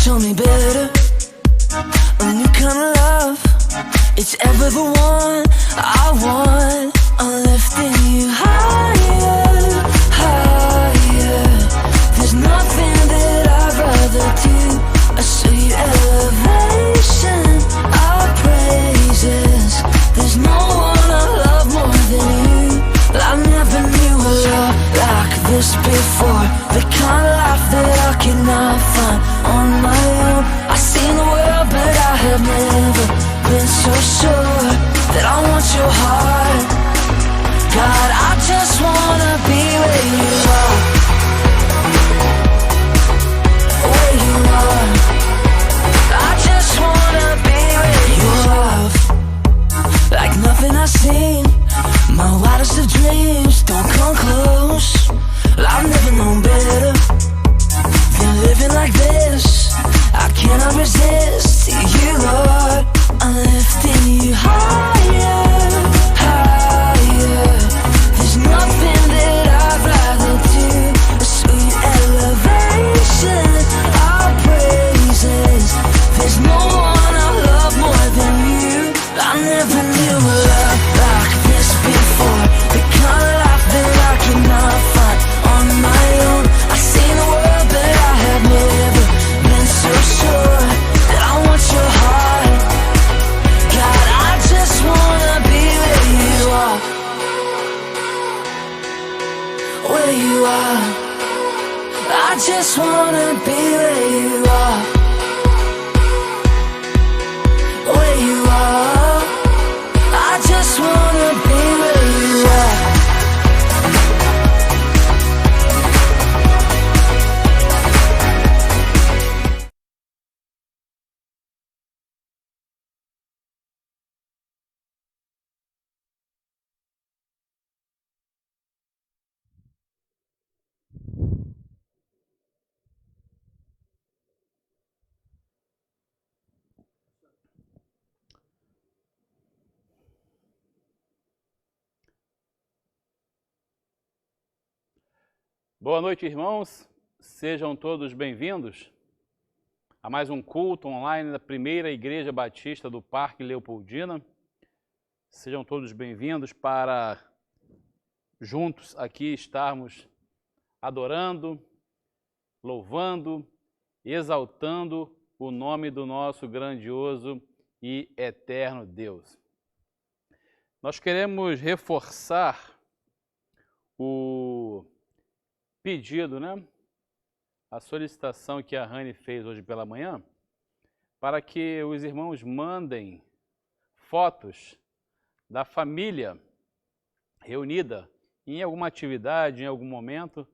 show me better. A new kind of love, it's ever the one I want. I'm lifting you higher, higher. There's nothing that I'd rather do. I show you elevation, our praises. There's no one I love more than you. I never knew a love like this before. The kind of life that I cannot find on my own. I've seen the world, but I have never been so sure that I want your heart. God, I just wanna be where you are, where you are. I just wanna be where you are. Like nothing I've seen, my wildest of dreams don't come close. I've never known better than living like this. I cannot resist you, Lord. I'm lifting you higher, higher. There's nothing that I'd rather do. A sweet elevation, our praises. There's no one I love more than you. I never knew a love like this before. The kind of life that I cannot find on my own. I've seen the world, but I have never been so sure that I want your heart. God, I just wanna be where you are, where you are. I just wanna be where you are, where you are. I just wanna be where you are. Boa noite, irmãos. Sejam todos bem-vindos a mais um culto online da Primeira Igreja Batista do Parque Leopoldina. Sejam todos bem-vindos para juntos aqui estarmos adorando, louvando, exaltando o nome do nosso grandioso e eterno Deus. Nós queremos reforçar o pedido, a solicitação que a Rani fez hoje pela manhã, para que os irmãos mandem fotos da família reunida em alguma atividade, em algum momento,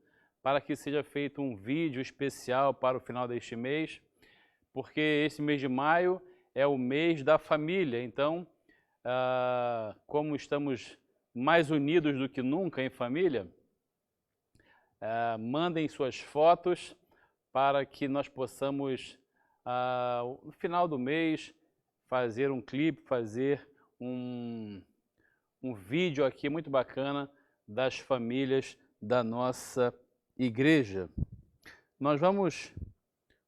para que seja feito um vídeo especial para o final deste mês, porque esse mês de maio é o mês da família. Então, como estamos mais unidos do que nunca em família, mandem suas fotos para que nós possamos, no final do mês, fazer um clipe, fazer um vídeo aqui muito bacana das famílias da nossa igreja. Nós vamos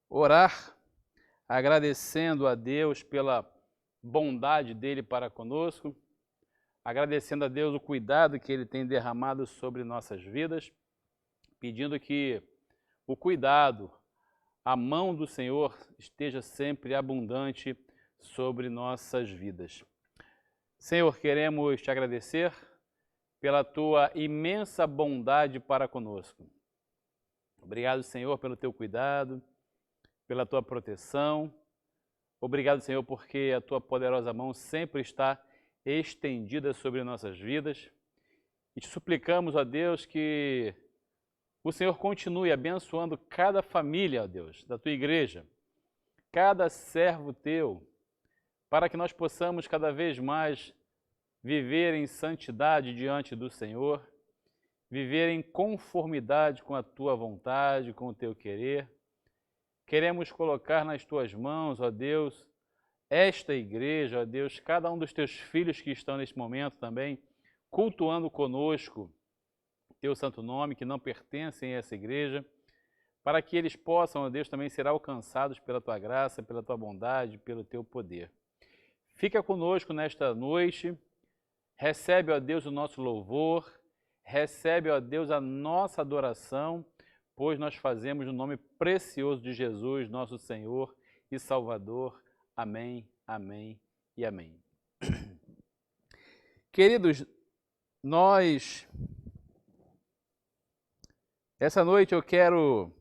orar agradecendo a Deus pela bondade dele para conosco, agradecendo a Deus o cuidado que ele tem derramado sobre nossas vidas, pedindo que o cuidado, a mão do Senhor esteja sempre abundante sobre nossas vidas. Senhor, queremos te agradecer pela tua imensa bondade para conosco. Obrigado, Senhor, pelo teu cuidado, pela tua proteção. Obrigado, Senhor, porque a tua poderosa mão sempre está estendida sobre nossas vidas. E te suplicamos, ó Deus, que o Senhor continue abençoando cada família, ó Deus, da tua igreja, cada servo teu, para que nós possamos cada vez mais viver em santidade diante do Senhor, viver em conformidade com a tua vontade, com o teu querer. Queremos colocar nas tuas mãos, ó Deus, esta igreja, ó Deus, cada um dos teus filhos que estão neste momento também cultuando conosco teu santo nome, que não pertencem a essa igreja, para que eles possam, ó Deus, também ser alcançados pela Tua graça, pela Tua bondade, pelo Teu poder. Fica conosco nesta noite, recebe, ó Deus, o nosso louvor, recebe, ó Deus, a nossa adoração, pois nós fazemos no nome precioso de Jesus, nosso Senhor e Salvador. Amém, amém e amém. Queridos, essa noite eu quero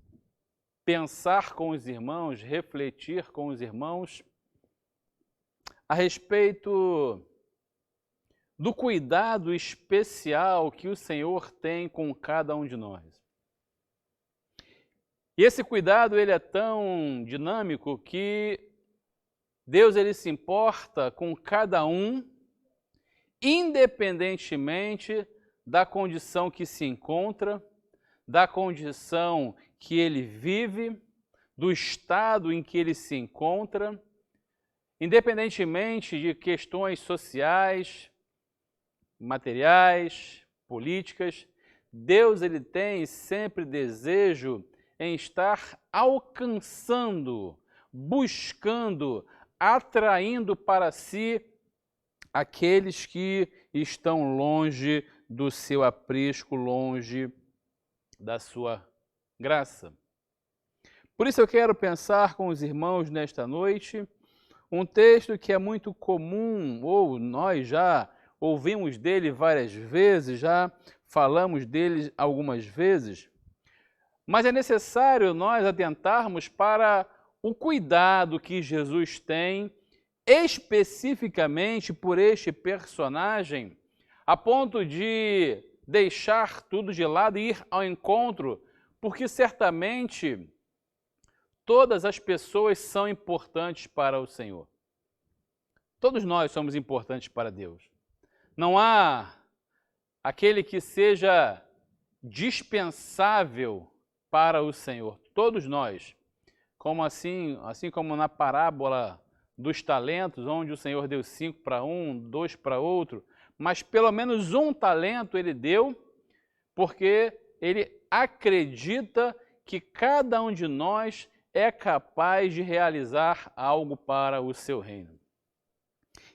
pensar com os irmãos, refletir com os irmãos a respeito do cuidado especial que o Senhor tem com cada um de nós. E esse cuidado, ele é tão dinâmico que Deus, ele se importa com cada um, independentemente da condição que se encontra, da condição que ele vive, do estado em que ele se encontra, independentemente de questões sociais, materiais, políticas. Deus, ele tem sempre desejo em estar alcançando, buscando, atraindo para si aqueles que estão longe do seu aprisco, longe da sua graça. Por isso eu quero pensar com os irmãos nesta noite um texto que é muito comum, ou nós já ouvimos dele várias vezes, já falamos dele algumas vezes, mas é necessário nós atentarmos para o cuidado que Jesus tem especificamente por este personagem, a ponto de deixar tudo de lado e ir ao encontro, porque certamente todas as pessoas são importantes para o Senhor. Todos nós somos importantes para Deus. Não há aquele que seja dispensável para o Senhor. Todos nós, como assim como na parábola dos talentos, onde o Senhor deu 5 para um, 2 para outro, mas pelo menos um talento ele deu, porque ele acredita que cada um de nós é capaz de realizar algo para o seu reino.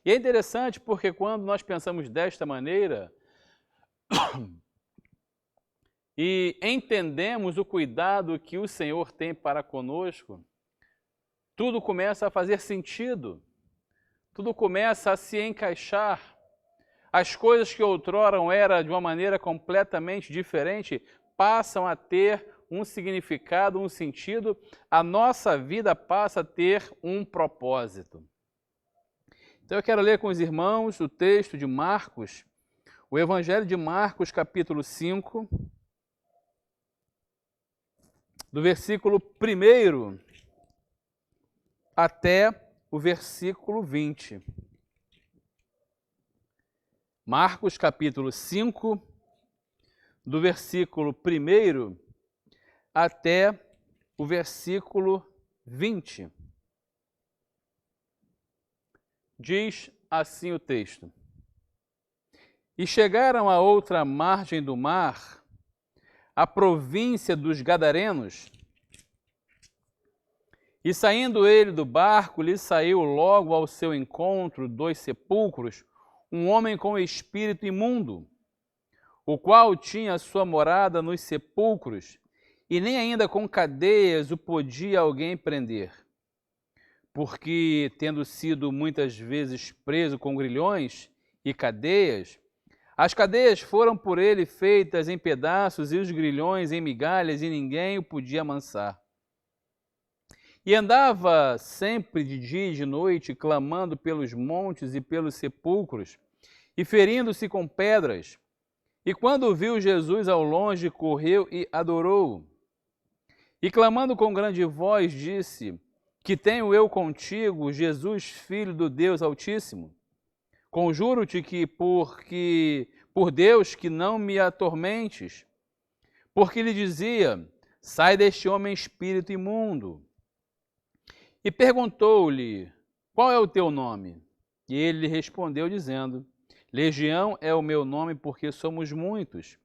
E é interessante porque quando nós pensamos desta maneira e entendemos o cuidado que o Senhor tem para conosco, tudo começa a fazer sentido, tudo começa a se encaixar. As coisas que outrora eram de uma maneira completamente diferente passam a ter um significado, um sentido. A nossa vida passa a ter um propósito. Então eu quero ler com os irmãos o texto de Marcos, o Evangelho de Marcos, capítulo 5, do versículo 1 até o versículo 20. Marcos, capítulo 5, do versículo 1 até o versículo 20. Diz assim o texto: E chegaram à outra margem do mar, a província dos Gadarenos, e saindo ele do barco, lhe saiu logo ao seu encontro 2 sepulcros, um homem com espírito imundo, o qual tinha sua morada nos sepulcros, e nem ainda com cadeias o podia alguém prender. Porque, tendo sido muitas vezes preso com grilhões e cadeias, as cadeias foram por ele feitas em pedaços e os grilhões em migalhas, e ninguém o podia amansar. E andava sempre de dia e de noite, clamando pelos montes e pelos sepulcros, e ferindo-se com pedras. E quando viu Jesus ao longe, correu e adorou-o. E clamando com grande voz, disse: Que tenho eu contigo, Jesus, Filho do Deus Altíssimo? Conjuro-te que por Deus que não me atormentes. Porque lhe dizia: Sai deste homem espírito imundo. E perguntou-lhe: Qual é o teu nome? E ele lhe respondeu dizendo: Legião é o meu nome, porque somos muitos.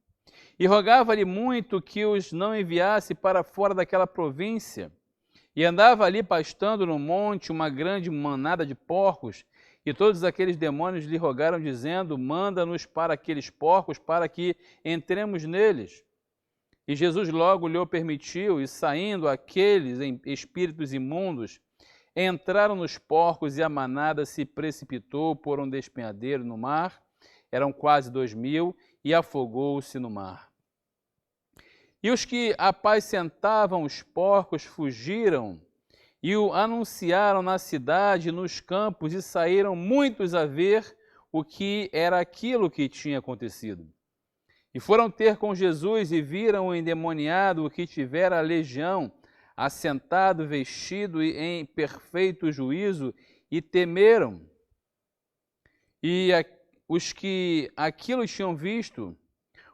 E rogava-lhe muito que os não enviasse para fora daquela província. E andava ali pastando no monte uma grande manada de porcos, e todos aqueles demônios lhe rogaram, dizendo: manda-nos para aqueles porcos, para que entremos neles. E Jesus logo lhe o permitiu, e saindo aqueles espíritos imundos, entraram nos porcos, e a manada se precipitou por um despenhadeiro no mar, eram quase 2000, e afogou-se no mar. E os que apacentavam os porcos fugiram, e o anunciaram na cidade e nos campos, e saíram muitos a ver o que era aquilo que tinha acontecido. E foram ter com Jesus, e viram o endemoniado que tivera a legião, assentado, vestido em perfeito juízo, e temeram. E os que aquilo tinham visto,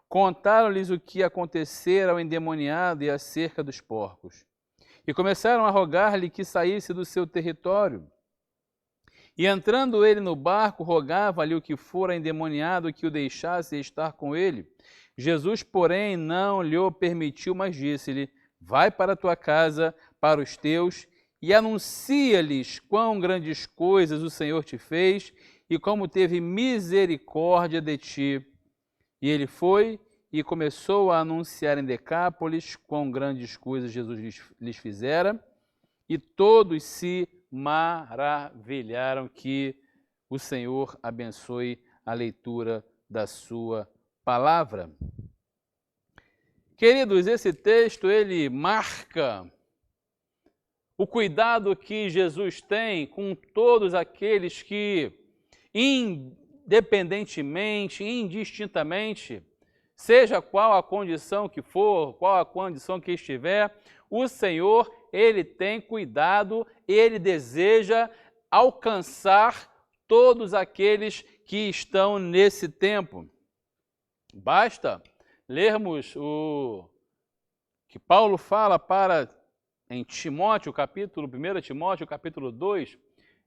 contaram-lhes o que acontecera ao endemoniado e acerca dos porcos. E começaram a rogar-lhe que saísse do seu território. E entrando ele no barco, rogava-lhe o que fora endemoniado que o deixasse estar com ele. Jesus, porém, não lhe o permitiu, mas disse-lhe: vai para a tua casa, para os teus, e anuncia-lhes quão grandes coisas o Senhor te fez e como teve misericórdia de ti. E ele foi e começou a anunciar em Decápolis quão grandes coisas Jesus lhes fizera, e todos se maravilharam. Que o Senhor abençoe a leitura da sua palavra. Queridos, esse texto ele marca o cuidado que Jesus tem com todos aqueles que, independentemente, indistintamente, seja qual a condição que for, qual a condição que estiver, o Senhor, ele tem cuidado, ele deseja alcançar todos aqueles que estão nesse tempo. Basta lermos o que Paulo fala em Timóteo, 1 Timóteo, capítulo 2,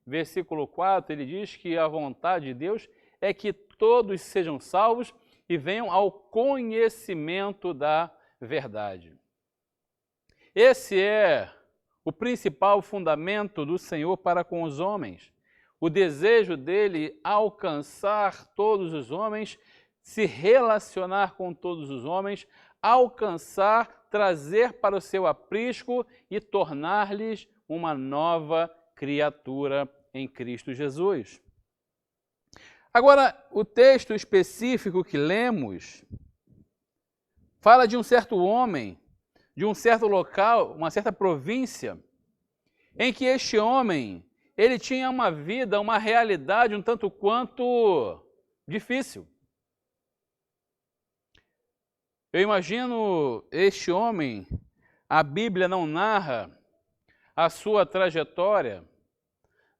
versículo 4, ele diz que a vontade de Deus é que todos sejam salvos e venham ao conhecimento da verdade. Esse é o principal fundamento do Senhor para com os homens. O desejo dele alcançar todos os homens, se relacionar com todos os homens, alcançar, trazer para o seu aprisco e tornar-lhes uma nova criatura em Cristo Jesus. Agora, o texto específico que lemos fala de um certo homem, de um certo local, uma certa província, em que este homem, ele tinha uma vida, uma realidade um tanto quanto difícil. Eu imagino este homem, a Bíblia não narra a sua trajetória,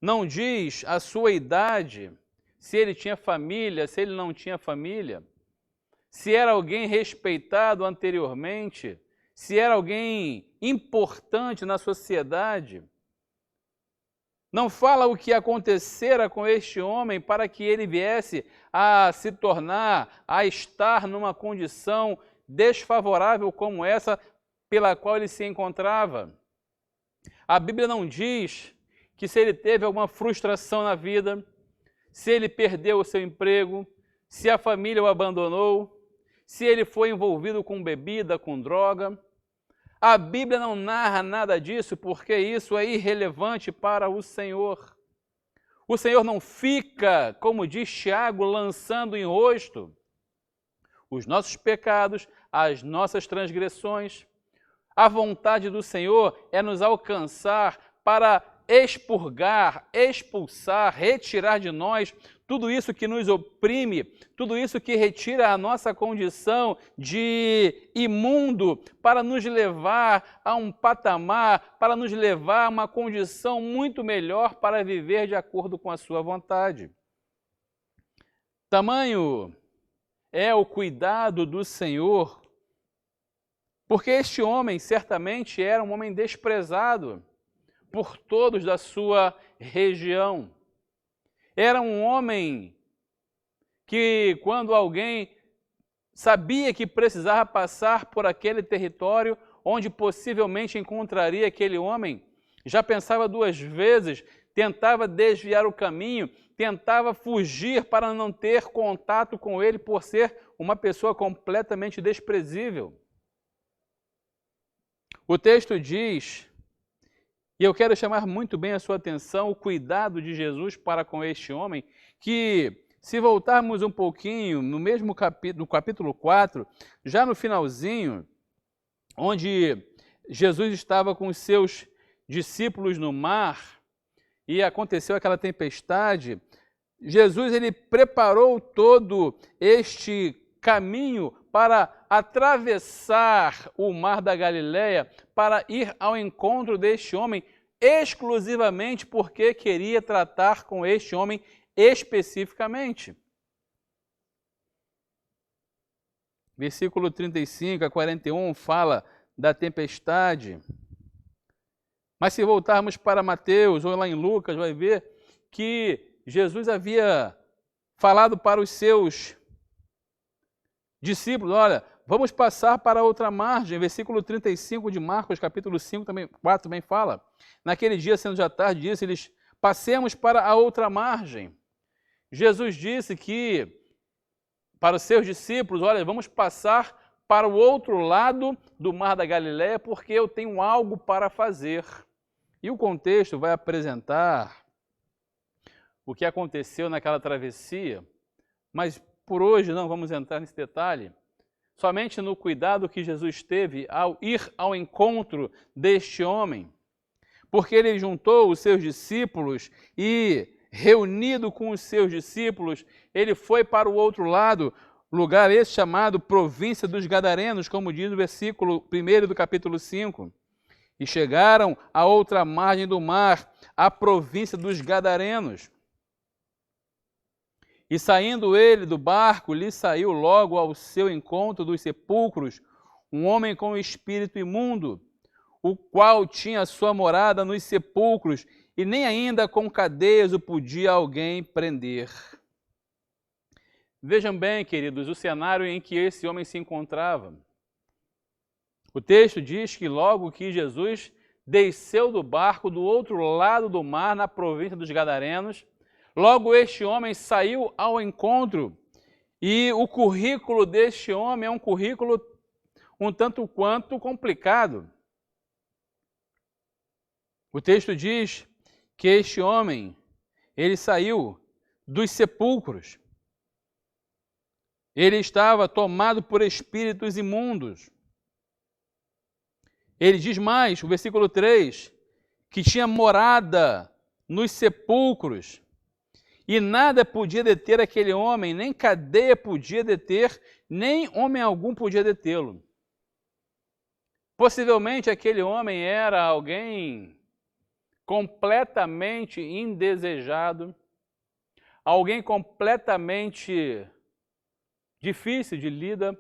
não diz a sua idade, se ele tinha família, se ele não tinha família, se era alguém respeitado anteriormente, se era alguém importante na sociedade. Não fala o que acontecera com este homem para que ele viesse a se tornar, a estar numa condição desfavorável como essa pela qual ele se encontrava. A Bíblia não diz que se ele teve alguma frustração na vida, se ele perdeu o seu emprego, se a família o abandonou, se ele foi envolvido com bebida, com droga. A Bíblia não narra nada disso porque isso é irrelevante para o Senhor. O Senhor não fica, como diz Tiago, lançando em rosto os nossos pecados, as nossas transgressões. A vontade do Senhor é nos alcançar para expurgar, expulsar, retirar de nós tudo isso que nos oprime, tudo isso que retira a nossa condição de imundo, para nos levar a um patamar, para nos levar a uma condição muito melhor para viver de acordo com a sua vontade. Tamanho é o cuidado do Senhor, porque este homem certamente era um homem desprezado por todos da sua região. Era um homem que, quando alguém sabia que precisava passar por aquele território onde possivelmente encontraria aquele homem, já pensava duas vezes, tentava desviar o caminho, tentava fugir para não ter contato com ele por ser uma pessoa completamente desprezível. O texto diz, e eu quero chamar muito bem a sua atenção, o cuidado de Jesus para com este homem, que se voltarmos um pouquinho no mesmo capítulo, no capítulo 4, já no finalzinho, onde Jesus estava com os seus discípulos no mar e aconteceu aquela tempestade, Jesus ele preparou todo este caminho para atravessar o mar da Galileia, para ir ao encontro deste homem, exclusivamente porque queria tratar com este homem especificamente. Versículo 35 a 41 fala da tempestade. Mas se voltarmos para Mateus ou lá em Lucas, vai ver que Jesus havia falado para os seus discípulos, olha, vamos passar para outra margem. Versículo 35 de Marcos, capítulo 4 também fala. Naquele dia, sendo já tarde, disse-lhes, passemos para a outra margem. Jesus disse que para os seus discípulos, olha, vamos passar para o outro lado do mar da Galileia, porque eu tenho algo para fazer. E o contexto vai apresentar o que aconteceu naquela travessia, mas por hoje não vamos entrar nesse detalhe, somente no cuidado que Jesus teve ao ir ao encontro deste homem, porque ele juntou os seus discípulos e, reunido com os seus discípulos, ele foi para o outro lado, lugar esse chamado província dos Gadarenos, como diz o versículo 1 do capítulo 5. E chegaram à outra margem do mar, a província dos Gadarenos. E saindo ele do barco, lhe saiu logo ao seu encontro dos sepulcros um homem com espírito imundo, o qual tinha sua morada nos sepulcros, e nem ainda com cadeias o podia alguém prender. Vejam bem, queridos, o cenário em que esse homem se encontrava. O texto diz que logo que Jesus desceu do barco do outro lado do mar, na província dos Gadarenos, logo este homem saiu ao encontro, e o currículo deste homem é um currículo um tanto quanto complicado. O texto diz que este homem, ele saiu dos sepulcros. Ele estava tomado por espíritos imundos. Ele diz mais, o versículo 3, que tinha morada nos sepulcros. E nada podia deter aquele homem, nem cadeia podia deter, nem homem algum podia detê-lo. Possivelmente aquele homem era alguém completamente indesejado, alguém completamente difícil de lida.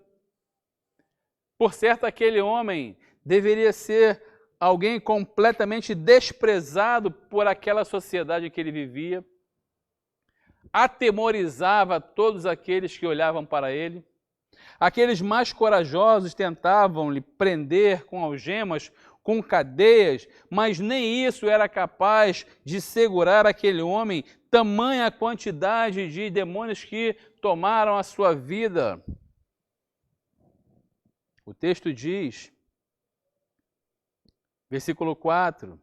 Por certo, aquele homem deveria ser alguém completamente desprezado por aquela sociedade que ele vivia, atemorizava todos aqueles que olhavam para ele. Aqueles mais corajosos tentavam lhe prender com algemas, com cadeias, mas nem isso era capaz de segurar aquele homem, tamanha a quantidade de demônios que tomaram a sua vida. O texto diz, versículo 4,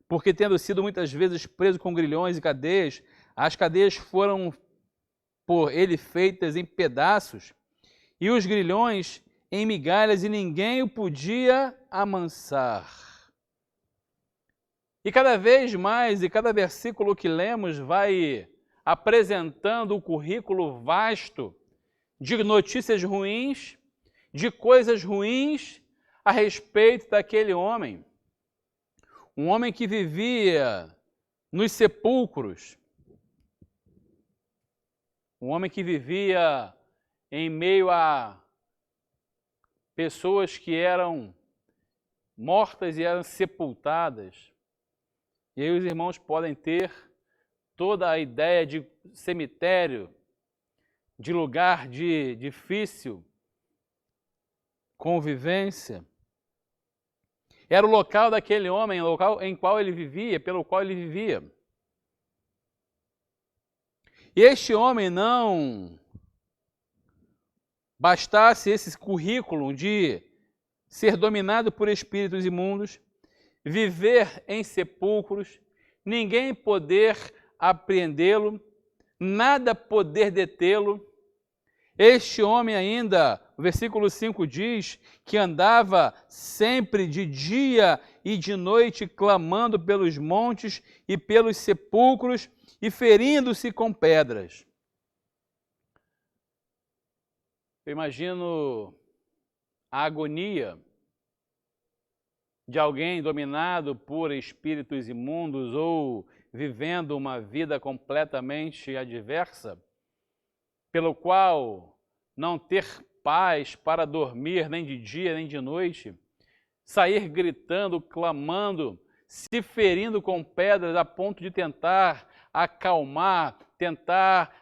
porque tendo sido muitas vezes preso com grilhões e cadeias, as cadeias foram por ele feitas em pedaços, e os grilhões em migalhas, e ninguém o podia amansar. E cada vez mais, e cada versículo que lemos vai apresentando o currículo vasto de notícias ruins, de coisas ruins a respeito daquele homem. Um homem que vivia nos sepulcros, um homem que vivia em meio a pessoas que eram mortas e eram sepultadas. E aí os irmãos podem ter toda a ideia de cemitério, de lugar difícil, convivência. Era o local daquele homem, o local em qual ele vivia, pelo qual ele vivia. E este homem não bastasse esse currículo de ser dominado por espíritos imundos, viver em sepulcros, ninguém poder apreendê-lo, nada poder detê-lo. Este homem ainda, o versículo 5 diz, que andava sempre de dia e de noite clamando pelos montes e pelos sepulcros e ferindo-se com pedras. Eu imagino a agonia de alguém dominado por espíritos imundos ou vivendo uma vida completamente adversa, pelo qual não ter paz para dormir nem de dia nem de noite, sair gritando, clamando, se ferindo com pedras a ponto de tentar acalmar, tentar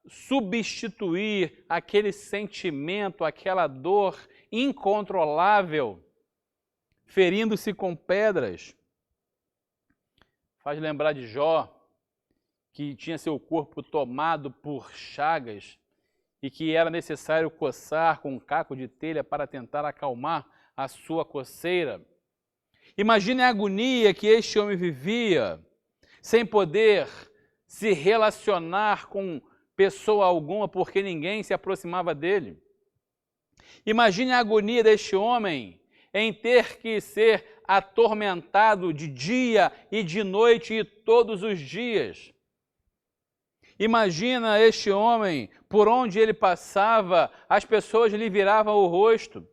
substituir aquele sentimento, aquela dor incontrolável, ferindo-se com pedras. Faz lembrar de Jó, que tinha seu corpo tomado por chagas e que era necessário coçar com um caco de telha para tentar acalmar a sua coceira. Imagine a agonia que este homem vivia, sem poder se relacionar com pessoa alguma, porque ninguém se aproximava dele. Imagine a agonia deste homem em ter que ser atormentado de dia e de noite e todos os dias. Imagina este homem, por onde ele passava, as pessoas lhe viravam o rosto.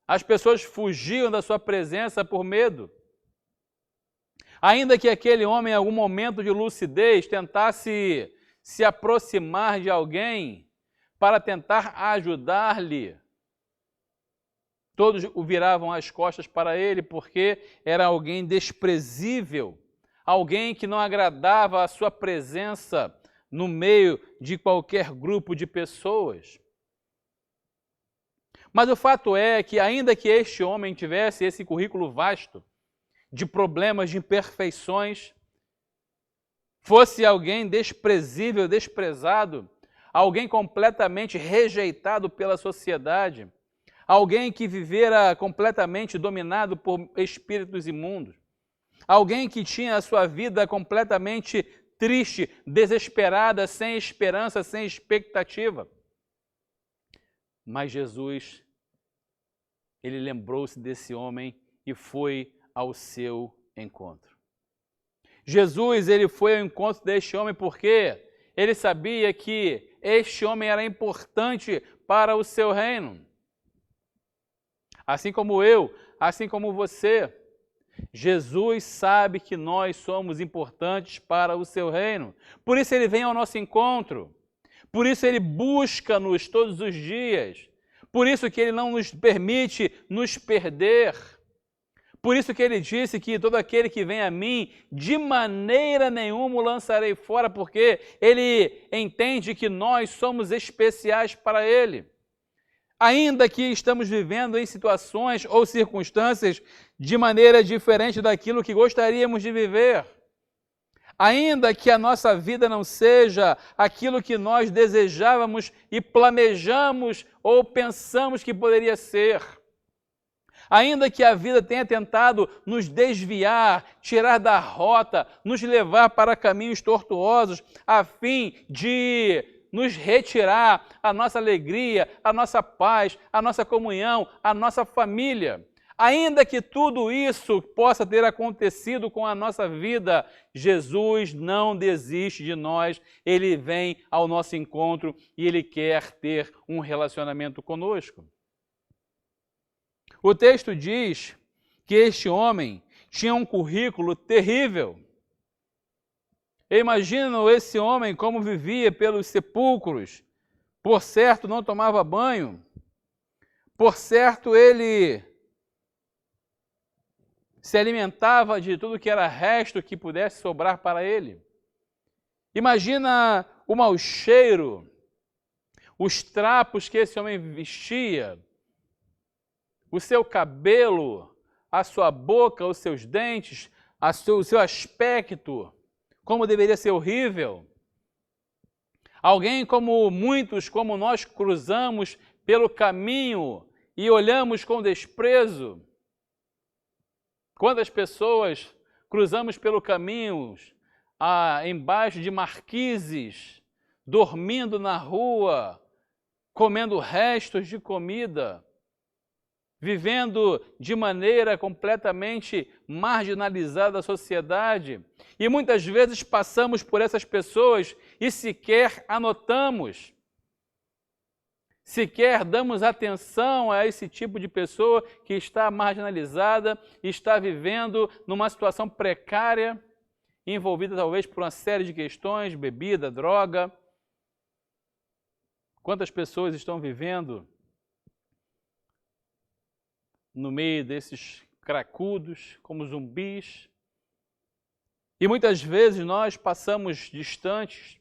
As pessoas fugiam da sua presença por medo. Ainda que aquele homem, em algum momento de lucidez, tentasse se aproximar de alguém para tentar ajudar-lhe, todos o viravam as costas para ele, porque era alguém desprezível, alguém que não agradava a sua presença no meio de qualquer grupo de pessoas. Mas o fato é que, ainda que este homem tivesse esse currículo vasto de problemas, de imperfeições, fosse alguém desprezível, desprezado, alguém completamente rejeitado pela sociedade, alguém que vivera completamente dominado por espíritos imundos, alguém que tinha a sua vida completamente triste, desesperada, sem esperança, sem expectativa. Mas Jesus, ele lembrou-se desse homem e foi ao seu encontro. Jesus, ele foi ao encontro deste homem porque ele sabia que este homem era importante para o seu reino. Assim como eu, assim como você, Jesus sabe que nós somos importantes para o seu reino. Por isso ele vem ao nosso encontro. Por isso ele busca-nos todos os dias. Por isso que ele não nos permite nos perder. Por isso que ele disse que todo aquele que vem a mim, de maneira nenhuma o lançarei fora, porque ele entende que nós somos especiais para ele. Ainda que estamos vivendo em situações ou circunstâncias de maneira diferente daquilo que gostaríamos de viver, ainda que a nossa vida não seja aquilo que nós desejávamos e planejamos ou pensamos que poderia ser, ainda que a vida tenha tentado nos desviar, tirar da rota, nos levar para caminhos tortuosos, a fim de nos retirar a nossa alegria, a nossa paz, a nossa comunhão, a nossa família. Ainda que tudo isso possa ter acontecido com a nossa vida, Jesus não desiste de nós, Ele vem ao nosso encontro e Ele quer ter um relacionamento conosco. O texto diz que este homem tinha um currículo terrível. Eu imagino esse homem como vivia pelos sepulcros. Por certo, não tomava banho. Por certo, ele se alimentava de tudo que era resto que pudesse sobrar para ele. Imagina o mau cheiro, os trapos que esse homem vestia, o seu cabelo, a sua boca, os seus dentes, o seu aspecto, como deveria ser horrível. Alguém como muitos, como nós, cruzamos pelo caminho e olhamos com desprezo. Quantas pessoas cruzamos pelo caminho, embaixo de marquises, dormindo na rua, comendo restos de comida, vivendo de maneira completamente marginalizada da sociedade. E muitas vezes passamos por essas pessoas e sequer anotamos, sequer damos atenção a esse tipo de pessoa que está marginalizada, está vivendo numa situação precária, envolvida talvez por uma série de questões, bebida, droga. Quantas pessoas estão vivendo no meio desses cracudos, como zumbis? E muitas vezes nós passamos distantes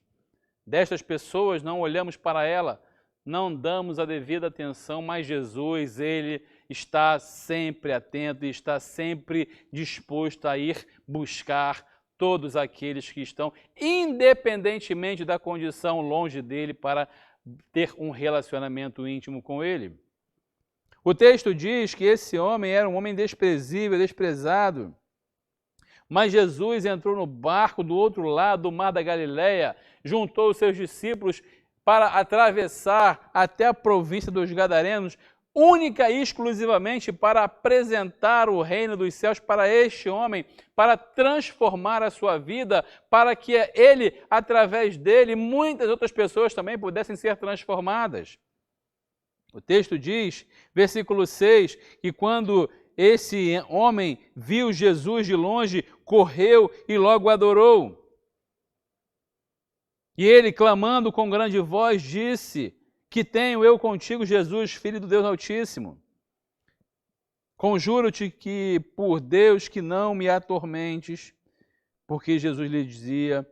destas pessoas, não olhamos para ela, não damos a devida atenção, mas Jesus, Ele está sempre atento e está sempre disposto a ir buscar todos aqueles que estão, independentemente da condição longe dele, para ter um relacionamento íntimo com Ele. O texto diz que esse homem era um homem desprezível, desprezado, mas Jesus entrou no barco do outro lado do mar da Galileia, juntou os seus discípulos para atravessar até a província dos Gadarenos, única e exclusivamente para apresentar o reino dos céus para este homem, para transformar a sua vida, para que ele, através dele, muitas outras pessoas também pudessem ser transformadas. O texto diz, versículo 6, que quando esse homem viu Jesus de longe, correu e logo adorou. E ele, clamando com grande voz, disse: que tenho eu contigo, Jesus, Filho do Deus Altíssimo? Conjuro-te que, por Deus, que não me atormentes, porque Jesus lhe dizia: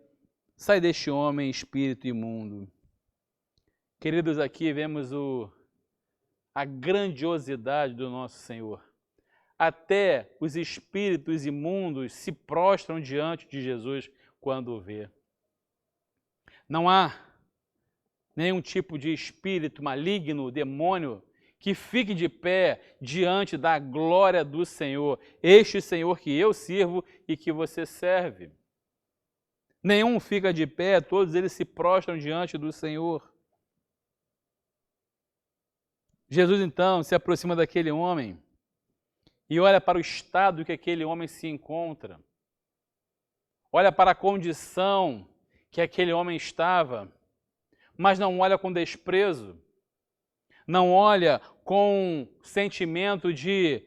sai deste homem, espírito imundo. Queridos, aqui vemos a grandiosidade do nosso Senhor. Até os espíritos imundos se prostram diante de Jesus quando o vê. Não há nenhum tipo de espírito maligno, demônio, que fique de pé diante da glória do Senhor, este Senhor que eu sirvo e que você serve. Nenhum fica de pé, todos eles se prostram diante do Senhor. Jesus então se aproxima daquele homem e olha para o estado que aquele homem se encontra. Olha para a condição que aquele homem estava, mas não olha com desprezo, não olha com sentimento de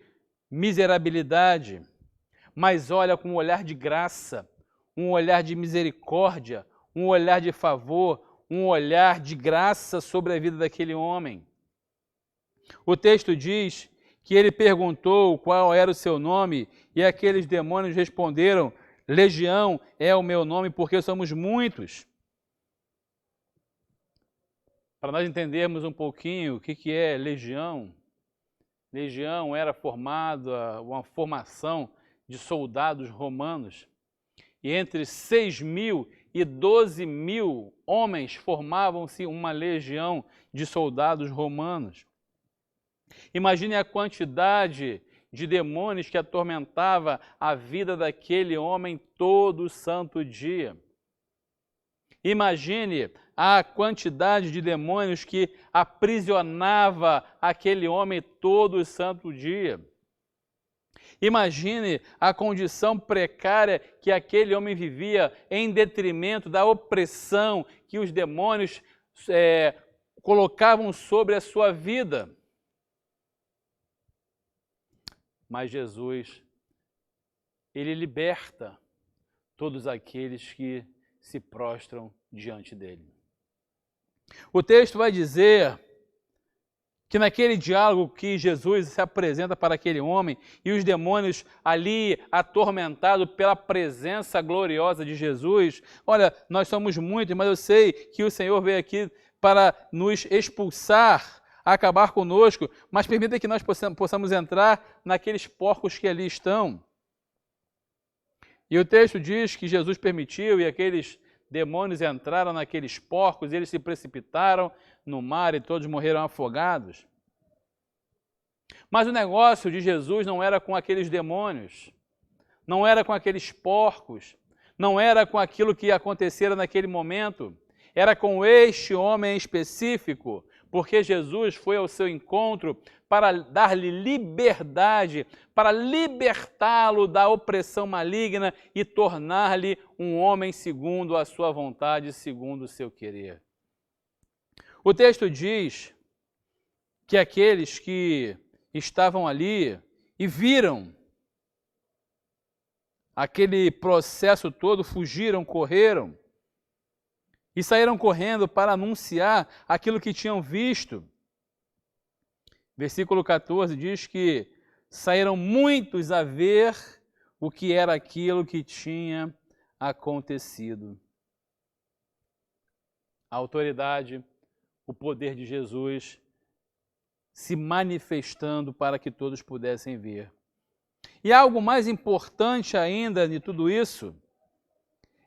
miserabilidade, mas olha com um olhar de graça, um olhar de misericórdia, um olhar de favor, um olhar de graça sobre a vida daquele homem. O texto diz que ele perguntou qual era o seu nome e aqueles demônios responderam: Legião é o meu nome porque somos muitos. Para nós entendermos um pouquinho o que é legião, legião era uma formação de soldados romanos. E entre 6.000 e 12.000 homens formavam-se uma legião de soldados romanos. Imagine a quantidade de demônios que atormentava a vida daquele homem todo santo dia. Imagine a quantidade de demônios que aprisionava aquele homem todo santo dia. Imagine a condição precária que aquele homem vivia em detrimento da opressão que os demônios colocavam sobre a sua vida. Mas Jesus, Ele liberta todos aqueles que se prostram diante dele. O texto vai dizer que naquele diálogo que Jesus se apresenta para aquele homem e os demônios ali atormentados pela presença gloriosa de Jesus, olha, nós somos muitos, mas eu sei que o Senhor veio aqui para nos expulsar, acabar conosco, mas permita que nós possamos entrar naqueles porcos que ali estão. E o texto diz que Jesus permitiu e aqueles demônios entraram naqueles porcos, eles se precipitaram no mar e todos morreram afogados. Mas o negócio de Jesus não era com aqueles demônios, não era com aqueles porcos, não era com aquilo que acontecera naquele momento, era com este homem específico, porque Jesus foi ao seu encontro para dar-lhe liberdade, para libertá-lo da opressão maligna e tornar-lhe um homem segundo a sua vontade, segundo o seu querer. O texto diz que aqueles que estavam ali e viram aquele processo todo, fugiram, correram e saíram correndo para anunciar aquilo que tinham visto. Versículo 14 diz que saíram muitos a ver o que era aquilo que tinha acontecido. A autoridade, o poder de Jesus se manifestando para que todos pudessem ver. E algo mais importante ainda de tudo isso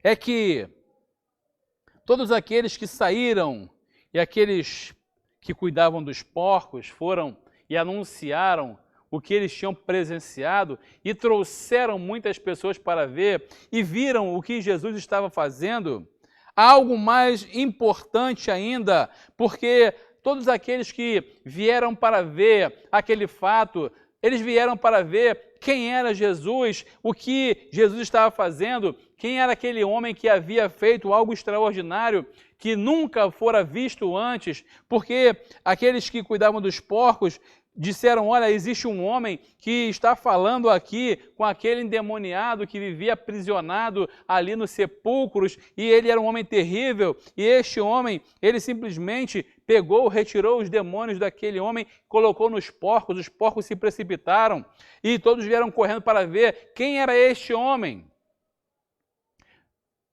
é que todos aqueles que saíram e aqueles que cuidavam dos porcos foram e anunciaram o que eles tinham presenciado e trouxeram muitas pessoas para ver e viram o que Jesus estava fazendo. Algo mais importante ainda, porque todos aqueles que vieram para ver aquele fato, eles vieram para ver quem era Jesus, o que Jesus estava fazendo, quem era aquele homem que havia feito algo extraordinário, que nunca fora visto antes, porque aqueles que cuidavam dos porcos disseram, olha, existe um homem que está falando aqui com aquele endemoniado que vivia aprisionado ali nos sepulcros, e ele era um homem terrível, e este homem, ele simplesmente pegou, retirou os demônios daquele homem, colocou nos porcos, os porcos se precipitaram, e todos vieram correndo para ver quem era este homem.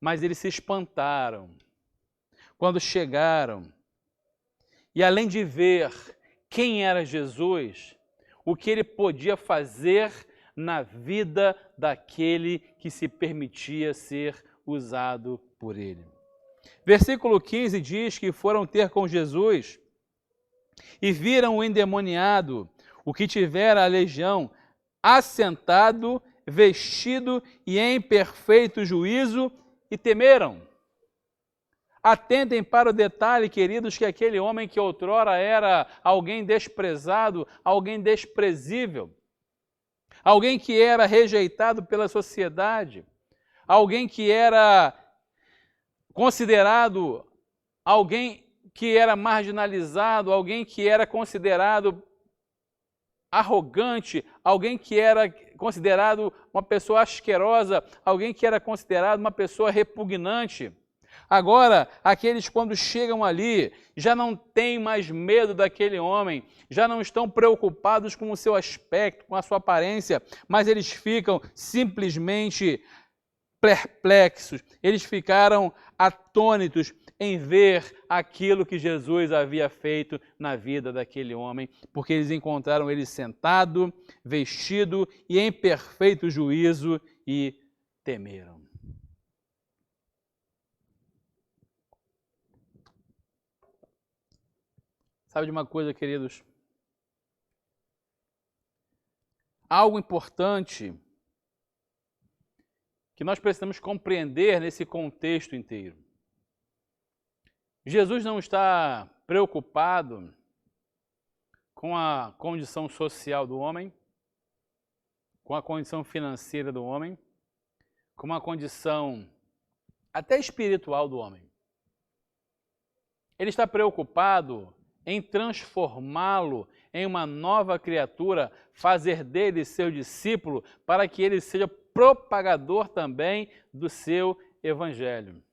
Mas eles se espantaram quando chegaram, e além de ver quem era Jesus, o que ele podia fazer na vida daquele que se permitia ser usado por ele. Versículo 15 diz que foram ter com Jesus e viram o endemoniado, o que tivera a legião, assentado, vestido e em perfeito juízo, e temeram. Atentem para o detalhe, queridos, que aquele homem que outrora era alguém desprezado, alguém desprezível, alguém que era rejeitado pela sociedade, alguém que era considerado, alguém que era marginalizado, alguém que era considerado arrogante, alguém que era considerado uma pessoa asquerosa, alguém que era considerado uma pessoa repugnante. Agora, aqueles quando chegam ali, já não têm mais medo daquele homem, já não estão preocupados com o seu aspecto, com a sua aparência, mas eles ficam simplesmente perplexos, eles ficaram atônitos em ver aquilo que Jesus havia feito na vida daquele homem, porque eles encontraram ele sentado, vestido e em perfeito juízo e temeram. Sabe de uma coisa, queridos? Algo importante que nós precisamos compreender nesse contexto inteiro. Jesus não está preocupado com a condição social do homem, com a condição financeira do homem, com a condição até espiritual do homem. Ele está preocupado em transformá-lo em uma nova criatura, fazer dele seu discípulo, para que ele seja propagador também do seu evangelho.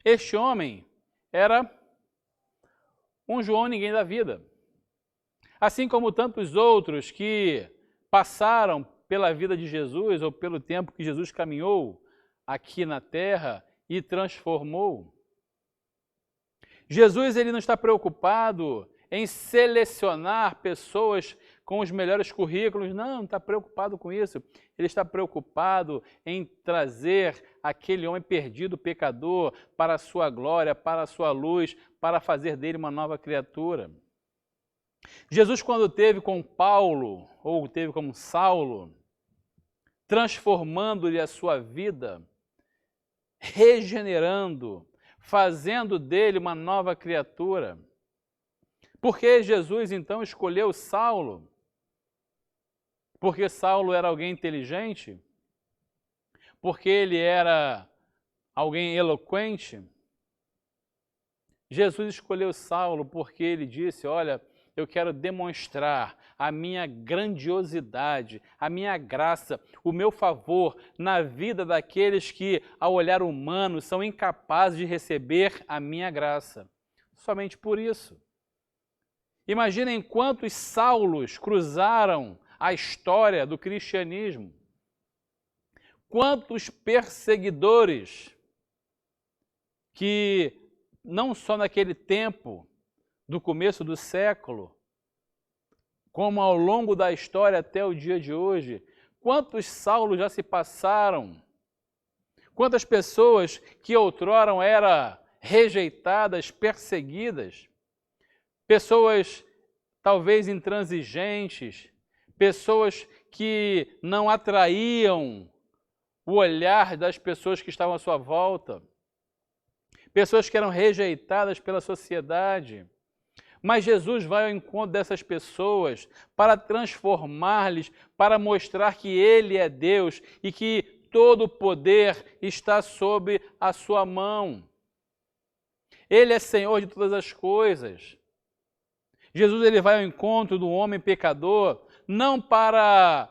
Este homem era um João ninguém da vida. Assim como tantos outros que passaram pela vida de Jesus ou pelo tempo que Jesus caminhou aqui na terra e transformou. Jesus ele não está preocupado em selecionar pessoas com os melhores currículos, não está preocupado com isso. Ele está preocupado em trazer aquele homem perdido, pecador, para a sua glória, para a sua luz, para fazer dele uma nova criatura. Jesus, quando teve com Paulo, ou teve com Saulo, transformando-lhe a sua vida, regenerando, fazendo dele uma nova criatura. Por que Jesus, então, escolheu Saulo? Porque Saulo era alguém inteligente? Porque ele era alguém eloquente? Jesus escolheu Saulo porque ele disse, olha, eu quero demonstrar a minha grandiosidade, a minha graça, o meu favor na vida daqueles que, ao olhar humano, são incapazes de receber a minha graça. Somente por isso. Imaginem quantos Saulos cruzaram a história do cristianismo. Quantos perseguidores que, não só naquele tempo, do começo do século, como ao longo da história até o dia de hoje, quantos Saulos já se passaram? Quantas pessoas que outrora eram rejeitadas, perseguidas, pessoas talvez intransigentes, pessoas que não atraíam o olhar das pessoas que estavam à sua volta, pessoas que eram rejeitadas pela sociedade. Mas Jesus vai ao encontro dessas pessoas para transformar-lhes, para mostrar que Ele é Deus e que todo o poder está sob a sua mão. Ele é Senhor de todas as coisas. Jesus ele vai ao encontro do homem pecador, não para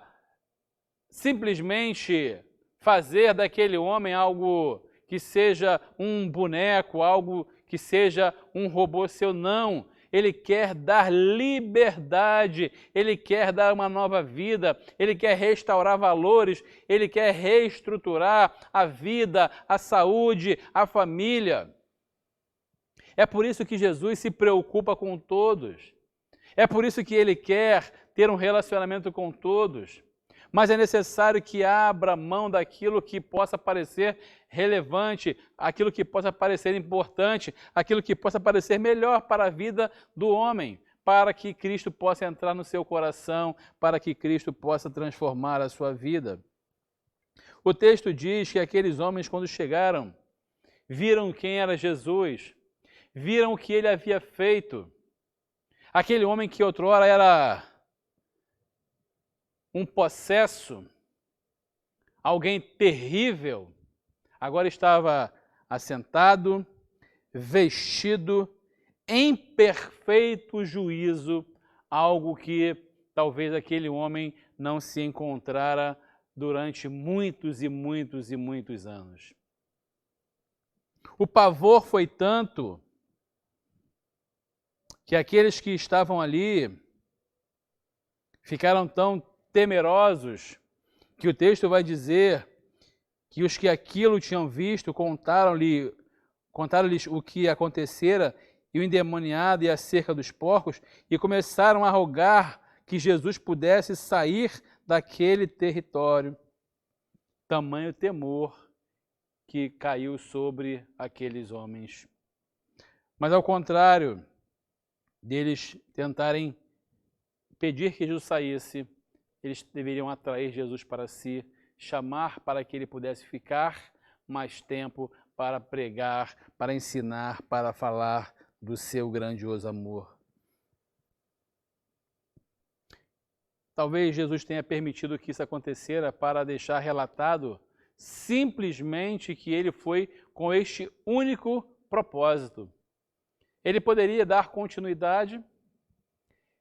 simplesmente fazer daquele homem algo que seja um boneco, algo que seja um robô seu, não. Ele quer dar liberdade, Ele quer dar uma nova vida, Ele quer restaurar valores, Ele quer reestruturar a vida, a saúde, a família. É por isso que Jesus se preocupa com todos. É por isso que Ele quer ter um relacionamento com todos. Mas é necessário que abra mão daquilo que possa parecer relevante, aquilo que possa parecer importante, aquilo que possa parecer melhor para a vida do homem, para que Cristo possa entrar no seu coração, para que Cristo possa transformar a sua vida. O texto diz que aqueles homens, quando chegaram, viram quem era Jesus, viram o que ele havia feito. Aquele homem que outrora era um possesso, alguém terrível, agora estava assentado, vestido, em perfeito juízo, algo que talvez aquele homem não se encontrara durante muitos e muitos e muitos anos. O pavor foi tanto que aqueles que estavam ali ficaram tão temerosos que o texto vai dizer que os que aquilo tinham visto contaram-lhes o que acontecera e o endemoniado e acerca dos porcos e começaram a rogar que Jesus pudesse sair daquele território. Tamanho temor que caiu sobre aqueles homens. Mas ao contrário deles tentarem pedir que Jesus saísse, eles deveriam atrair Jesus para si, chamar para que ele pudesse ficar mais tempo para pregar, para ensinar, para falar do seu grandioso amor. Talvez Jesus tenha permitido que isso acontecesse para deixar relatado simplesmente que ele foi com este único propósito. Ele poderia dar continuidade,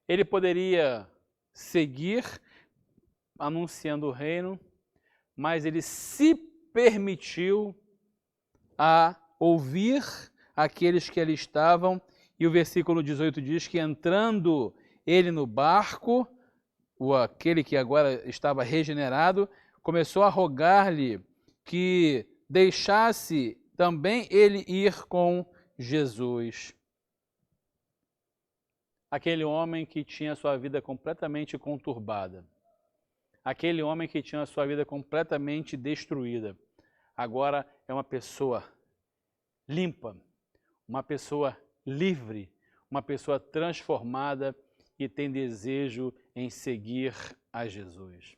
ele poderia seguir anunciando o reino, mas ele se permitiu a ouvir aqueles que ali estavam, e o versículo 18 diz que entrando ele no barco, aquele que agora estava regenerado, começou a rogar-lhe que deixasse também ele ir com Jesus. aquele homem que tinha sua vida completamente conturbada, aquele homem que tinha sua vida completamente destruída, agora é uma pessoa limpa, uma pessoa livre, uma pessoa transformada e tem desejo em seguir a Jesus.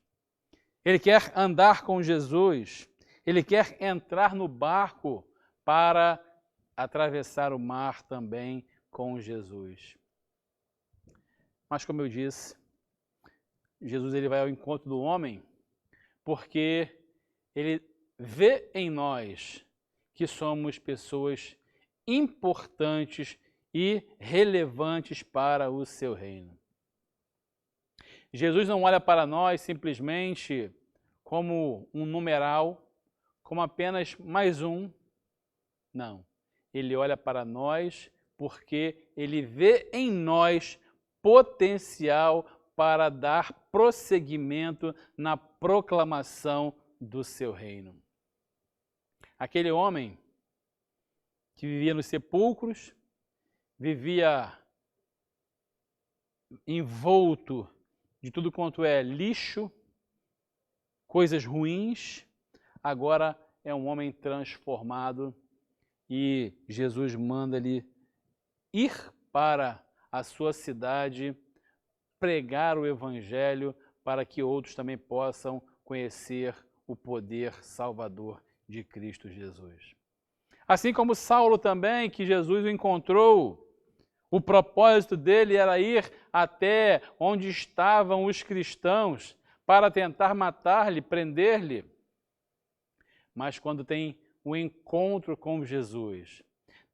Ele quer andar com Jesus, ele quer entrar no barco para atravessar o mar também com Jesus. Mas como eu disse, Jesus ele vai ao encontro do homem porque ele vê em nós que somos pessoas importantes e relevantes para o seu reino. Jesus não olha para nós simplesmente como um numeral, como apenas mais um. Não. Ele olha para nós porque ele vê em nós potencial para dar prosseguimento na proclamação do seu reino. Aquele homem que vivia nos sepulcros, vivia envolto de tudo quanto é lixo, coisas ruins, agora é um homem transformado e Jesus manda-lhe ir para a sua cidade, pregar o evangelho para que outros também possam conhecer o poder salvador de Cristo Jesus. Assim como Saulo também, que Jesus o encontrou, o propósito dele era ir até onde estavam os cristãos para tentar matar-lhe, prender-lhe. Mas quando tem o encontro com Jesus,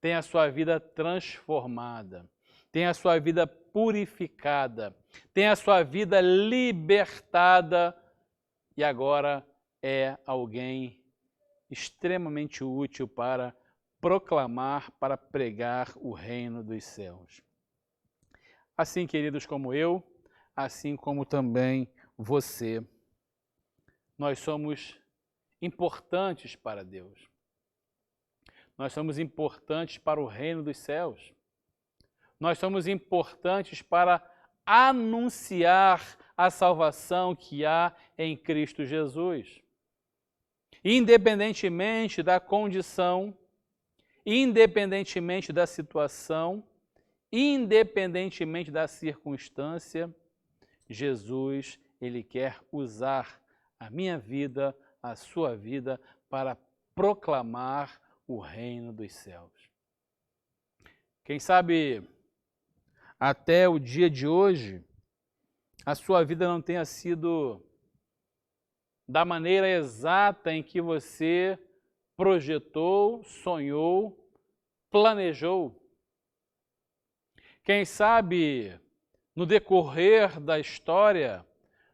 tem a sua vida transformada, tem a sua vida purificada, tem a sua vida libertada e agora é alguém extremamente útil para proclamar, para pregar o reino dos céus. Assim, queridos, como eu, assim como também você, nós somos importantes para Deus. Nós somos importantes para o reino dos céus. Nós somos importantes para anunciar a salvação que há em Cristo Jesus. Independentemente da condição, independentemente da situação, independentemente da circunstância, Jesus, ele quer usar a minha vida, a sua vida, para proclamar o reino dos céus. Quem sabe até o dia de hoje, a sua vida não tenha sido da maneira exata em que você projetou, sonhou, planejou. Quem sabe no decorrer da história,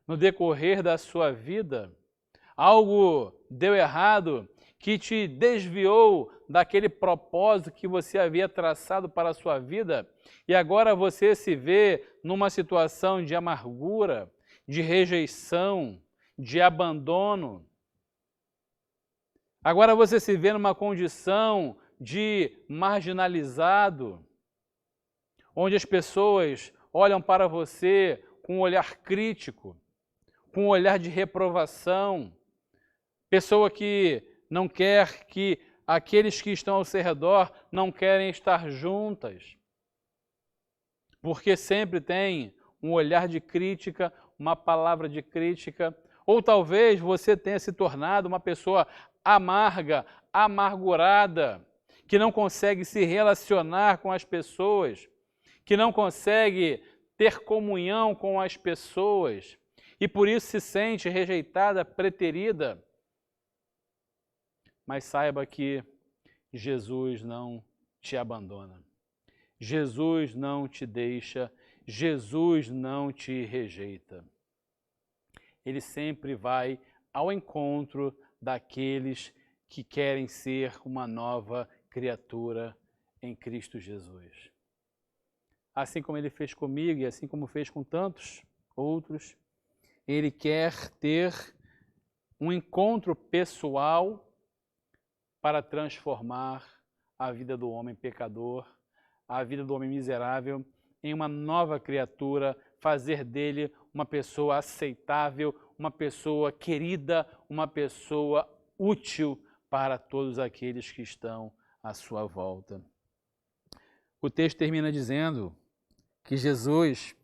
no decorrer da sua vida, algo deu errado que te desviou daquele propósito que você havia traçado para a sua vida e agora você se vê numa situação de amargura, de rejeição, de abandono. Agora você se vê numa condição de marginalizado, onde as pessoas olham para você com um olhar crítico, com um olhar de reprovação, pessoa que não quer que aqueles que estão ao seu redor não querem estar juntas, porque sempre tem um olhar de crítica, uma palavra de crítica, ou talvez você tenha se tornado uma pessoa amarga, amargurada, que não consegue se relacionar com as pessoas, que não consegue ter comunhão com as pessoas e por isso se sente rejeitada, preterida. Mas saiba que Jesus não te abandona. Jesus não te deixa, Jesus não te rejeita. Ele sempre vai ao encontro daqueles que querem ser uma nova criatura em Cristo Jesus. Assim como ele fez comigo e assim como fez com tantos outros, ele quer ter um encontro pessoal para transformar a vida do homem pecador, a vida do homem miserável, em uma nova criatura, fazer dele uma pessoa aceitável, uma pessoa querida, uma pessoa útil para todos aqueles que estão à sua volta. O texto termina dizendo que Jesus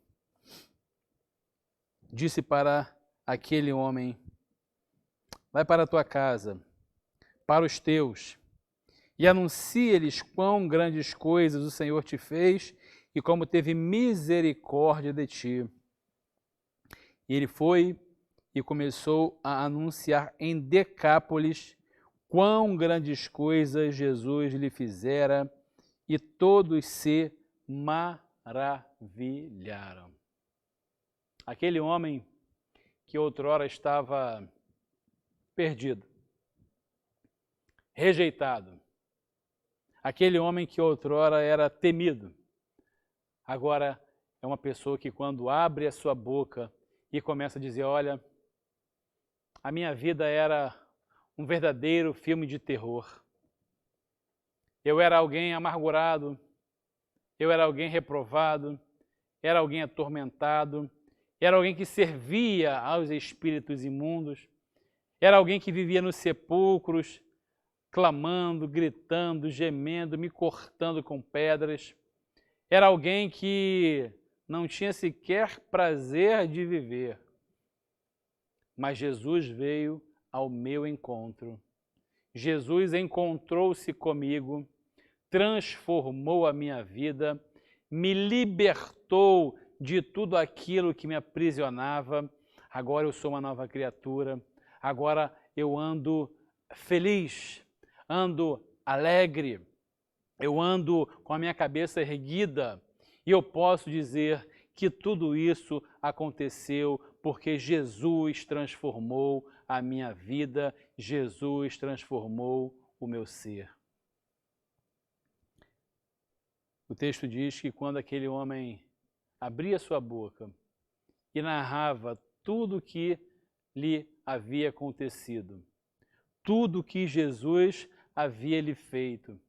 disse para aquele homem: vai para a tua casa, para os teus, e anuncia-lhes quão grandes coisas o Senhor te fez e como teve misericórdia de ti. E ele foi e começou a anunciar em Decápolis quão grandes coisas Jesus lhe fizera, e todos se maravilharam. Aquele homem que outrora estava perdido, rejeitado, aquele homem que outrora era temido, agora é uma pessoa que, quando abre a sua boca e começa a dizer: olha, a minha vida era um verdadeiro filme de terror. Eu era alguém amargurado, eu era alguém reprovado, era alguém atormentado, era alguém que servia aos espíritos imundos, era alguém que vivia nos sepulcros, clamando, gritando, gemendo, me cortando com pedras. Era alguém que não tinha sequer prazer de viver. Mas Jesus veio ao meu encontro. Jesus encontrou-se comigo, transformou a minha vida, me libertou de tudo aquilo que me aprisionava. Agora eu sou uma nova criatura. Agora eu ando feliz, ando alegre, eu ando com a minha cabeça erguida, e eu posso dizer que tudo isso aconteceu porque Jesus transformou a minha vida, Jesus transformou o meu ser. O texto diz que quando aquele homem abria sua boca e narrava tudo o que lhe havia acontecido, tudo que Jesus havia lhe feito,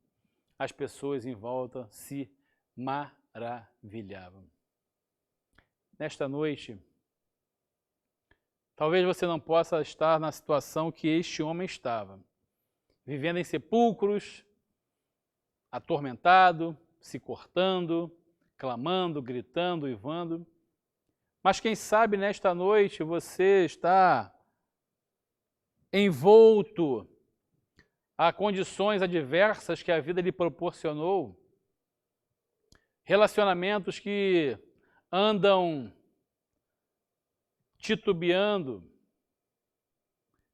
as pessoas em volta se maravilhavam. Nesta noite, talvez você não possa estar na situação que este homem estava, vivendo em sepulcros, atormentado, se cortando, clamando, gritando, uivando. Mas quem sabe nesta noite você está envolto a condições adversas que a vida lhe proporcionou, relacionamentos que andam titubeando,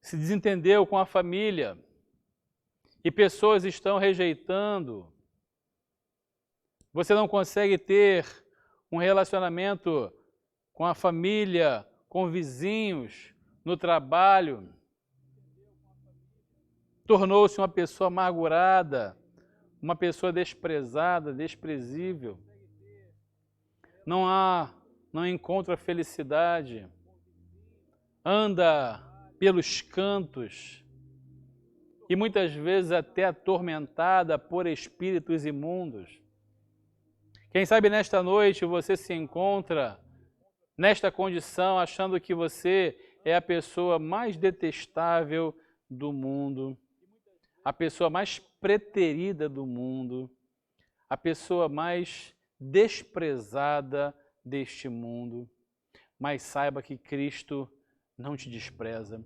se desentendeu com a família e pessoas estão rejeitando. Você não consegue ter um relacionamento com a família, com vizinhos, no trabalho. Tornou-se uma pessoa amargurada, uma pessoa desprezada, desprezível. Não encontra felicidade. Anda pelos cantos e muitas vezes até atormentada por espíritos imundos. Quem sabe nesta noite você se encontra nesta condição, achando que você é a pessoa mais detestável do mundo, a pessoa mais preterida do mundo, a pessoa mais desprezada deste mundo. Mas saiba que Cristo não te despreza.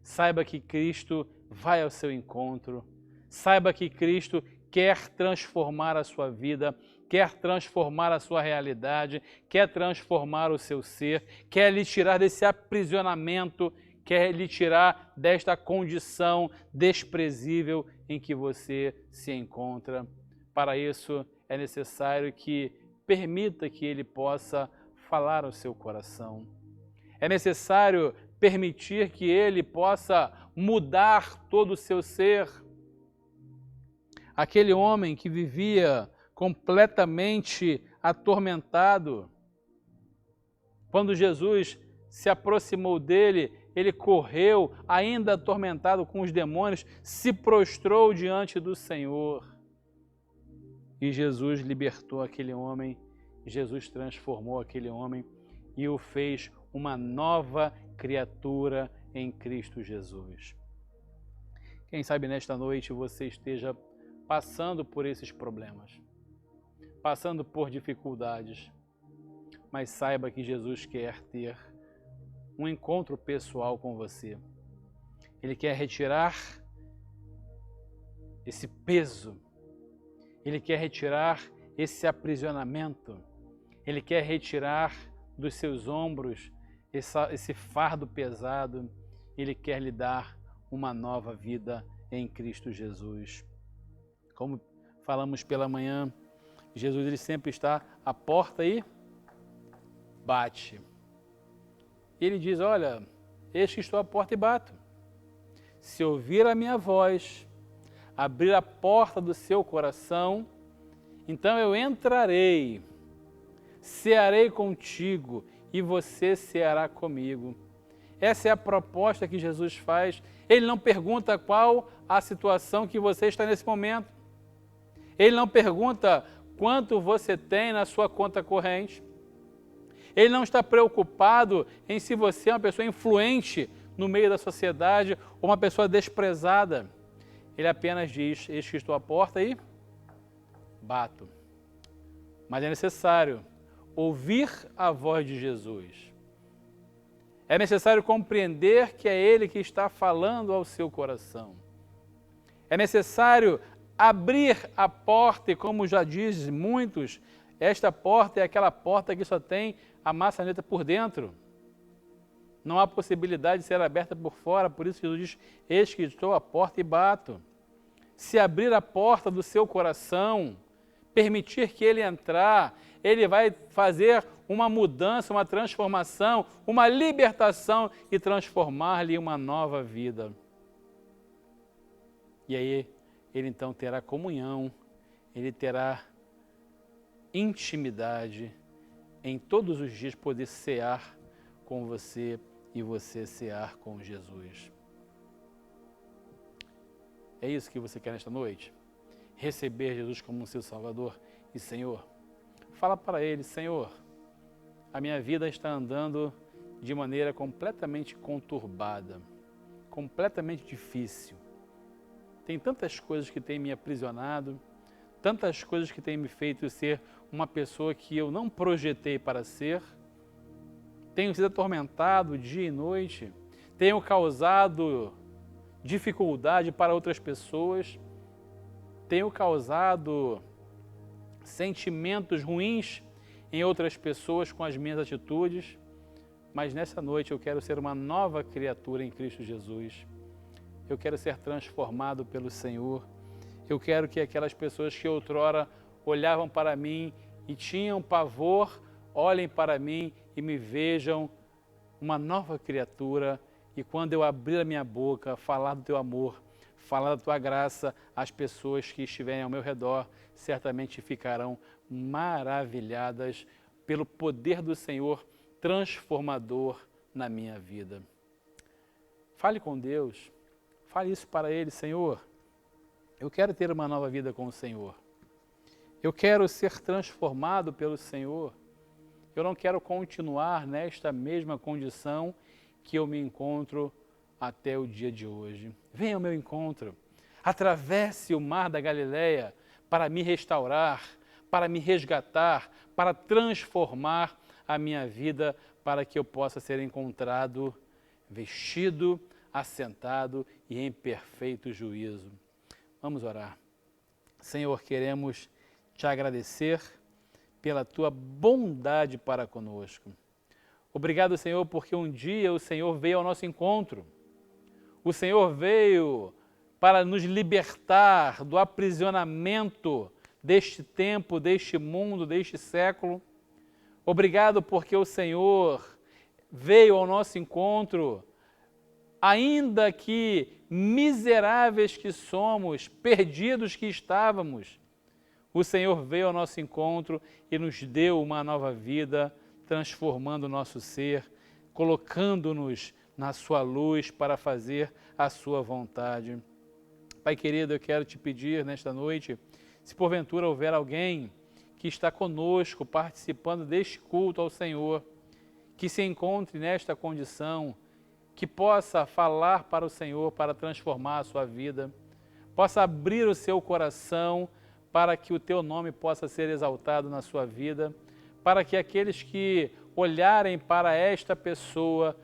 Saiba que Cristo vai ao seu encontro. Saiba que Cristo quer transformar a sua vida, quer transformar a sua realidade, quer transformar o seu ser, quer lhe tirar desse aprisionamento, quer lhe tirar desta condição desprezível em que você se encontra. Para isso é necessário que permita que Ele possa falar ao seu coração. É necessário permitir que Ele possa mudar todo o seu ser. Aquele homem que vivia completamente atormentado, quando Jesus se aproximou dele, ele correu, ainda atormentado com os demônios, se prostrou diante do Senhor. E Jesus libertou aquele homem Jesus transformou aquele homem e o fez uma nova criatura em Cristo Jesus. Quem sabe nesta noite você esteja passando por esses problemas, passando por dificuldades, mas saiba que Jesus quer ter um encontro pessoal com você. Ele quer retirar esse peso, Ele quer retirar esse aprisionamento, Ele quer retirar dos seus ombros esse fardo pesado, Ele quer lhe dar uma nova vida em Cristo Jesus. Como falamos pela manhã, Jesus ele sempre está à porta e bate. Ele diz, olha, eis que estou à porta e bato. Se ouvir a minha voz, abrir a porta do seu coração, então eu entrarei, cearei contigo e você ceará comigo. Essa é a proposta que Jesus faz. Ele não pergunta qual a situação que você está nesse momento. Ele não pergunta quanto você tem na sua conta corrente. Ele não está preocupado em se você é uma pessoa influente no meio da sociedade ou uma pessoa desprezada. Ele apenas diz, eis que estou à porta e bato. Mas é necessário ouvir a voz de Jesus. É necessário compreender que é Ele que está falando ao seu coração. É necessário abrir a porta e, como já dizem muitos, esta porta é aquela porta que só tem a maçaneta por dentro. Não há possibilidade de ser aberta por fora, por isso Jesus diz, eis que estou à porta e bato. Se abrir a porta do seu coração, permitir que Ele entrar, Ele vai fazer uma mudança, uma transformação, uma libertação e transformar-lhe em uma nova vida. E aí, Ele então terá comunhão, Ele terá intimidade, em todos os dias poder cear com você e você cear com Jesus. É isso que você quer nesta noite? Receber Jesus como seu Salvador e Senhor? Fala para Ele, Senhor, a minha vida está andando de maneira completamente conturbada, completamente difícil. Tem tantas coisas que têm me aprisionado, tantas coisas que têm me feito ser uma pessoa que eu não projetei para ser. Tenho sido atormentado dia e noite, tenho causado dificuldade para outras pessoas, tenho causado sentimentos ruins em outras pessoas com as minhas atitudes, mas nessa noite eu quero ser uma nova criatura em Cristo Jesus. Eu quero ser transformado pelo Senhor. Eu quero que aquelas pessoas que outrora olhavam para mim e tinham pavor, olhem para mim e me vejam uma nova criatura. E quando eu abrir a minha boca, falar do teu amor, falar da tua graça, as pessoas que estiverem ao meu redor certamente ficarão maravilhadas pelo poder do Senhor transformador na minha vida. Fale com Deus, fale isso para Ele, Senhor, eu quero ter uma nova vida com o Senhor. Eu quero ser transformado pelo Senhor. Eu não quero continuar nesta mesma condição que eu me encontro até o dia de hoje. Venha ao meu encontro, atravesse o mar da Galileia para me restaurar, para me resgatar, para transformar a minha vida, para que eu possa ser encontrado vestido, assentado e em perfeito juízo. Vamos orar. Senhor, queremos te agradecer pela tua bondade para conosco. Obrigado, Senhor, porque um dia o Senhor veio ao nosso encontro. O Senhor veio para nos libertar do aprisionamento deste tempo, deste mundo, deste século. Obrigado porque o Senhor veio ao nosso encontro, ainda que miseráveis que somos, perdidos que estávamos, o Senhor veio ao nosso encontro e nos deu uma nova vida, transformando o nosso ser, colocando-nos na sua luz para fazer a sua vontade. Pai querido, eu quero te pedir nesta noite, se porventura houver alguém que está conosco, participando deste culto ao Senhor, que se encontre nesta condição, que possa falar para o Senhor, para transformar a sua vida, possa abrir o seu coração para que o teu nome possa ser exaltado na sua vida, para que aqueles que olharem para esta pessoa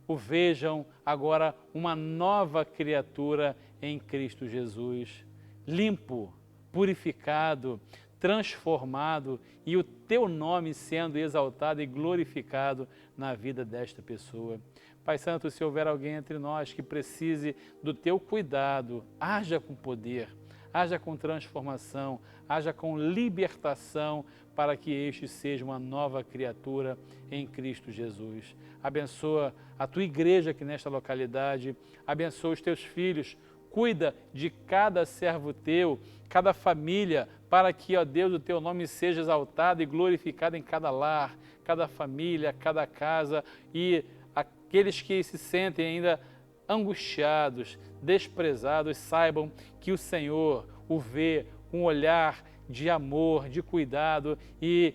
o vejam agora uma nova criatura em Cristo Jesus, limpo, purificado, transformado e o teu nome sendo exaltado e glorificado na vida desta pessoa. Pai Santo, se houver alguém entre nós que precise do teu cuidado, haja com poder, haja com transformação, haja com libertação, para que este seja uma nova criatura em Cristo Jesus. Abençoa a tua igreja aqui nesta localidade, abençoa os teus filhos, cuida de cada servo teu, cada família, para que, ó Deus, o teu nome seja exaltado e glorificado em cada lar, cada família, cada casa, e aqueles que se sentem ainda angustiados, desprezados, saibam que o Senhor o vê com um olhar de amor, de cuidado e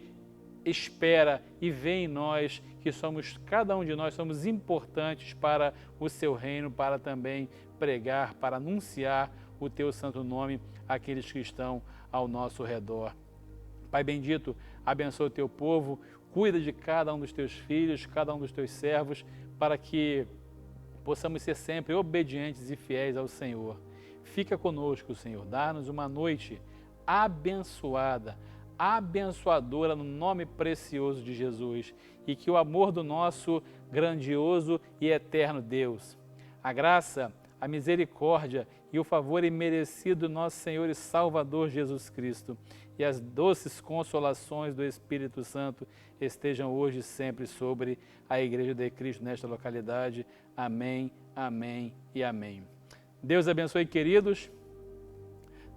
espera e vê em nós que somos, cada um de nós somos importantes para o seu reino, para também pregar, para anunciar o teu santo nome àqueles que estão ao nosso redor. Pai bendito, abençoa o teu povo, cuida de cada um dos teus filhos, cada um dos teus servos, para que possamos ser sempre obedientes e fiéis ao Senhor. Fica conosco, Senhor, dá-nos uma noite abençoada, abençoadora no nome precioso de Jesus, e que o amor do nosso grandioso e eterno Deus, a graça, a misericórdia e o favor imerecido do nosso Senhor e Salvador Jesus Cristo e as doces consolações do Espírito Santo estejam hoje e sempre sobre a Igreja de Cristo nesta localidade. Amém, amém e amém. Deus abençoe, queridos.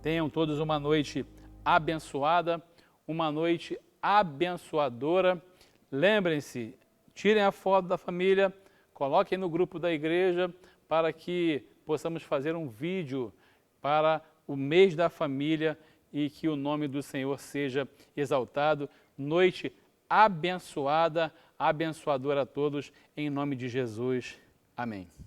Tenham todos uma noite abençoada, uma noite abençoadora. Lembrem-se, tirem a foto da família, coloquem no grupo da igreja para que possamos fazer um vídeo para o mês da família e que o nome do Senhor seja exaltado. Noite abençoada, abençoadora a todos, em nome de Jesus. Amém.